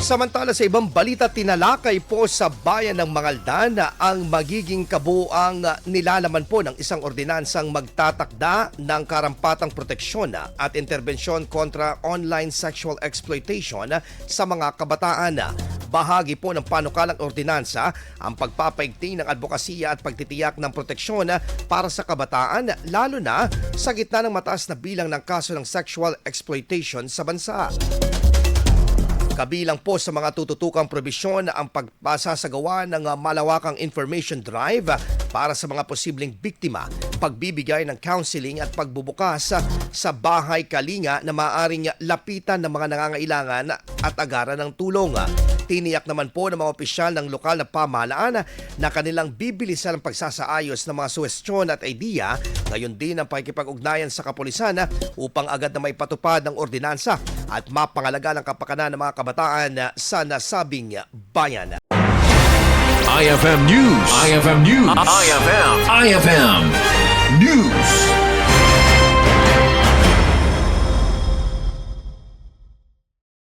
Samantala sa ibang balita, tinalakay po sa bayan ng Mangaldan ang magiging kabuuang nilalaman po ng isang ordinansang magtatakda ng karampatang proteksyon at interbensyon kontra online sexual exploitation sa mga kabataan. Bahagi po ng panukalang ordinansa ang pagpapaigting ng advokasya at pagtitiyak ng proteksyon para sa kabataan, lalo na sa gitna ng mataas na bilang ng kaso ng sexual exploitation sa bansa. Kabilang po sa mga tututukang probisyon ang pagpasasagawa ng malawakang information drive para sa mga posibleng biktima, pagbibigay ng counseling at pagbubukas sa bahay kalinga na maaaring lapitan ng mga nangangailangan at agaran ng tulong. Tiniyak naman po ng mga opisyal ng lokal na pamahalaan na kanilang bibilisan ang pagsasaayos ng mga suwestyon at idea, gayon din ang pakikipag-ugnayan sa kapulisan upang agad na maipatupad ng ordinansa at mapangalaga ng kapakanan ng mga kabataan sa nasabing bayan. IFM News. IFM News. IFM News.